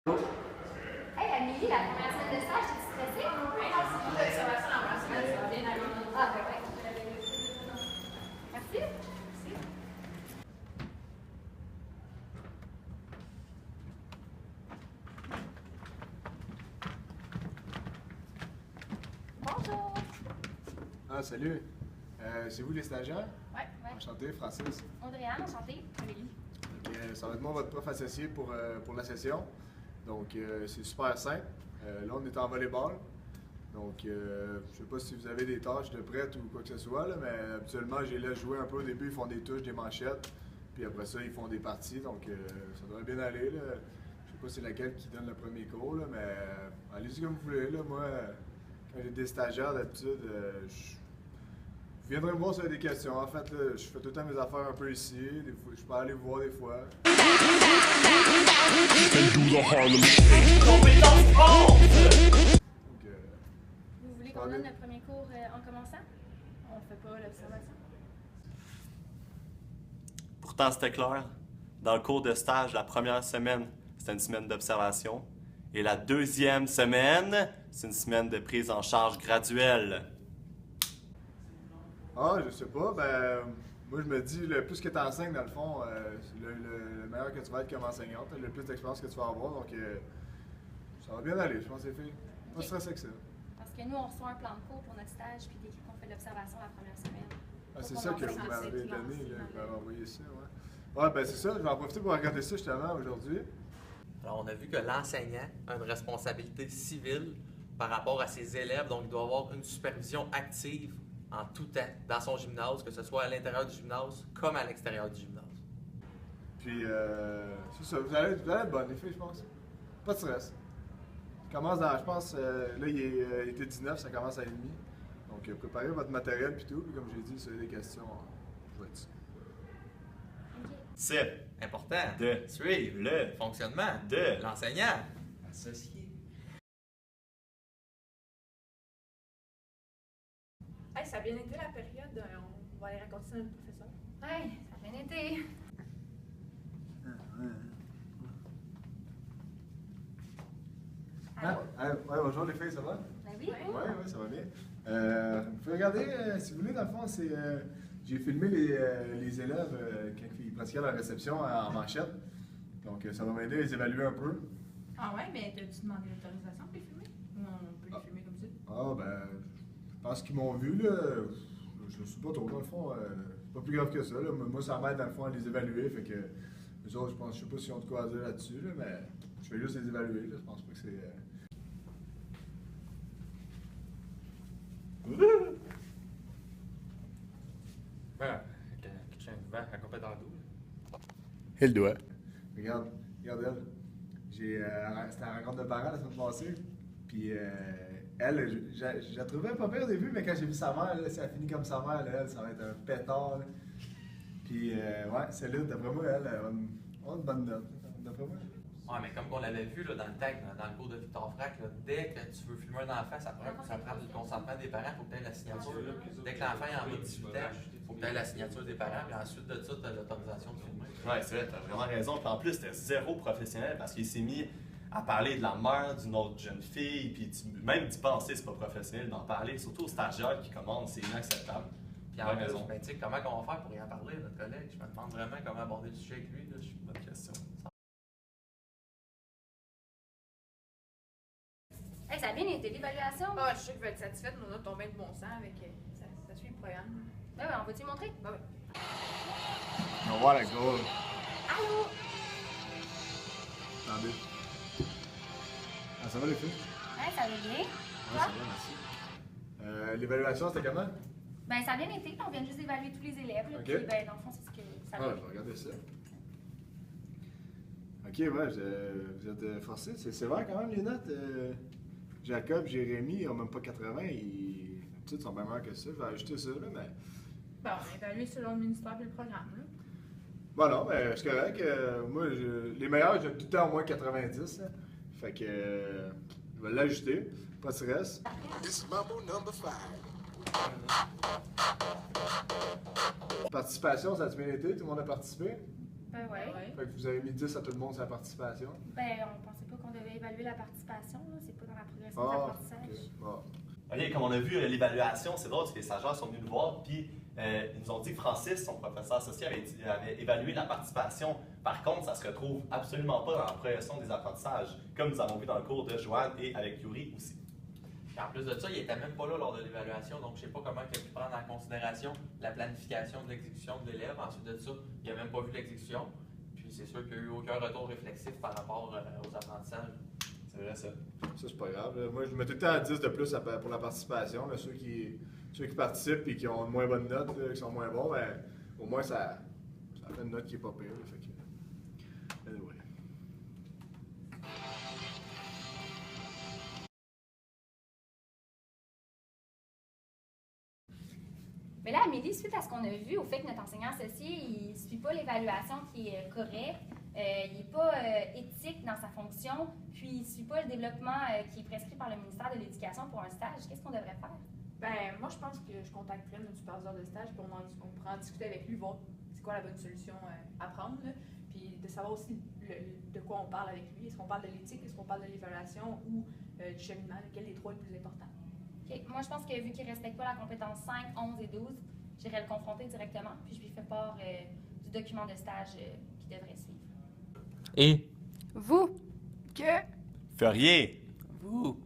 Hey Amélie, la première semaine de stage, t'es stressée? Oui, non, c'est une observation la première semaine, ça va bien aller. Ah, ben ouais. Merci. Merci. Bonjour. Ah, salut. C'est vous les stagiaires? Ouais, ouais. Enchanté, Francis. Audrey-Anne, enchantée. Amélie. Ça va être moi votre prof associé pour la session. Donc, c'est super simple. Là, on est en volleyball. Donc, je sais pas si vous avez des tâches de prête ou quoi que ce soit, là, mais habituellement, je les laisse jouer un peu au début. Ils font des touches, des manchettes. Puis après ça, ils font des parties. Donc, ça devrait bien aller. Là. Je sais pas c'est laquelle qui donne le premier cours, là, mais allez-y comme vous voulez. Là. Moi, quand j'ai des stagiaires, d'habitude, vous viendrez me voir si vous avez des questions. En fait, là, je fais tout le temps mes affaires un peu ici. Des fois, je peux aller vous voir des fois. Donc, Vous voulez qu'on donne le premier cours en commençant? On fait pas l'observation? Pourtant, c'était clair. Dans le cours de stage, la première semaine, c'était une semaine d'observation. Et la deuxième semaine, c'est une semaine de prise en charge graduelle. ah, je sais pas. Ben, moi, je me dis, le plus que tu enseignes, dans le fond, le meilleur que tu vas être comme enseignante, le plus d'expérience que tu vas avoir. Donc, ça va bien aller. Je pense que c'est fait. Pas de stress avec ça. Parce que nous, on reçoit un plan de cours pour notre stage, puis d'équipe, on fait de l'observation la première semaine. Ah, c'est ça que vous m'avez donné, là, vous m'avez envoyé ça, ouais. Ouais, ben c'est ça. Je vais en profiter pour regarder ça justement aujourd'hui. Alors, on a vu que l'enseignant a une responsabilité civile par rapport à ses élèves, donc il doit avoir une supervision active en tout temps dans son gymnase, que ce soit à l'intérieur du gymnase comme à l'extérieur du gymnase. Puis, c'est ça. Vous allez être bonne, les filles, je pense. Pas de stress. Je commence dans, je pense, là, il était 19, ça commence à 1h30. Donc, préparez votre matériel puis tout. Puis, comme j'ai dit, si vous avez des questions, je vais être ici. C'est Important de suivre le fonctionnement de l'enseignant. associé. Hey, ça a bien été la période, on va aller raconter ça à notre professeur. Ouais, ça a bien été. Allô? Ouais, bonjour les filles, ça va? Ben oui. Ouais, ça va bien. Vous pouvez regarder, si vous voulez, dans le fond, c'est. J'ai filmé les élèves quand ils pratiquaient la réception en manchette. Donc, ça va m'aider à les évaluer un peu. Ah ouais, mais t'as-tu demandé l'autorisation pour les filmer? Ou on peut les filmer comme ça? Ah, ben, je pense qu'ils m'ont vu, là. Je sais pas trop, dans le fond, c'est pas plus grave que ça, là. Moi, ça m'aide, dans le fond, à les évaluer. Fait que, eux autres, je sais pas s'ils ont de quoi à dire là-dessus, là, mais je vais juste les évaluer, là. Je pense pas que c'est. Ah, je un vent à complet dans le dos. Et le doigt. Regarde elle. C'était la rencontre de parents la semaine passée. Puis elle, je la trouvais pas pire au début, mais quand j'ai vu sa mère, là, si elle finit comme sa mère, là, elle, ça va être un pétard. Là. Puis ouais, Céline, d'après moi, elle a une bonne note. D'après moi. Ouais, mais comme on l'avait vu là, dans le tag, dans le cours de Victor Frac, là, dès que tu veux filmer un enfant, ça prend le consentement des parents, il faut que tu aies la signature. Dès que l'enfant est en bas de 18 ans, il faut que tu aies la signature des parents, puis ensuite de ça, tu as l'autorisation de filmer. Ouais, c'est vrai, t'as vraiment raison. Puis en plus, c'était zéro professionnel parce qu'il s'est mis à parler de la mère d'une autre jeune fille, puis même d'y penser, c'est pas professionnel d'en parler, surtout aux stagiaires qui commandent, c'est inacceptable. Puis en plus, ben, tu sais, comment on va faire pour y en parler à notre collègue? Je me demande vraiment comment aborder le sujet avec lui. Là. Bonne question. Hey, ça a bien été l'évaluation? Ah, je sais qu'il va être satisfaite, nos notes ont bien de bon sens avec. Ça suit le programme. Ben ouais, on va-tu lui montrer? Ben oui. On va voir la goal. Allô? Attendez. Ah, ça va les filles? Ouais, ça va bien. Ouais, ça va, merci. L'évaluation, c'était comment? Ben, ça a bien été. On vient juste d'évaluer tous les élèves. Là, Ok. Puis, ben, dans le fond, c'est ce que ça Ah, va. je vais regarder ça. Ok, ouais, vous êtes forcés. C'est sévère quand même les notes. Jacob, Jérémy, ils n'ont même pas 80. D'habitude, ils sont bien meilleurs que ça. Je vais ajouter ça, là, mais. Ben, on a évalué selon le ministère et le programme, là. Bon, non, mais c'est correct. Moi, les meilleurs, j'ai tout le temps au moins 90. Là. Fait que. Je vais l'ajuster. Pas de stress. This is Mambo number 5. Participation, ça a bien été? Tout le monde a participé? Ben ouais. Fait que vous avez mis 10 à tout le monde sa participation. Ben, on pensait pas qu'on devait évaluer la participation, là. C'est pas dans la progression Ah, d'apprentissage. ok. Bon. OK, comme on a vu l'évaluation, c'est drôle parce que les stagiaires sont venus nous voir, puis ils nous ont dit que Francis, son professeur associé, avait évalué la participation. Par contre, ça se retrouve absolument pas dans la progression des apprentissages, comme nous avons vu dans le cours de Joanne et avec Yuri aussi. Et en plus de ça, il n'était même pas là lors de l'évaluation, donc je ne sais pas comment il a pu prendre en considération la planification de l'exécution de l'élève. Ensuite de ça, il n'a même pas vu l'exécution. Puis c'est sûr qu'il n'y a eu aucun retour réflexif par rapport aux apprentissages. C'est vrai ça. Ça, c'est pas grave. Moi, je mets tout le temps à 10 de plus pour la participation. Là. Ceux qui participent et qui ont une moins bonne note, là, qui sont moins bons, ben, au moins, ça fait une note qui est pas pire. Là, fait que, anyway. Mais là, Amélie, suite à ce qu'on a vu, au fait que notre enseignant associé, il ne suit pas l'évaluation qui est correcte, il n'est pas éthique dans sa fonction, puis il ne suit pas le développement qui est prescrit par le ministère de l'Éducation pour un stage, qu'est-ce qu'on devrait faire? Ben, moi, je pense que je contacterais notre superviseur de stage, puis on pourra en discuter avec lui, voir c'est quoi la bonne solution à prendre, là, puis de savoir aussi de quoi on parle avec lui. Est-ce qu'on parle de l'éthique, est-ce qu'on parle de l'évaluation ou du cheminement, lequel des trois est le plus important? Okay. Moi, je pense que vu qu'il ne respecte pas la compétence 5, 11 et 12, j'irai le confronter directement, puis je lui fais part du document de stage qu'il devrait suivre. Et vous feriez Vous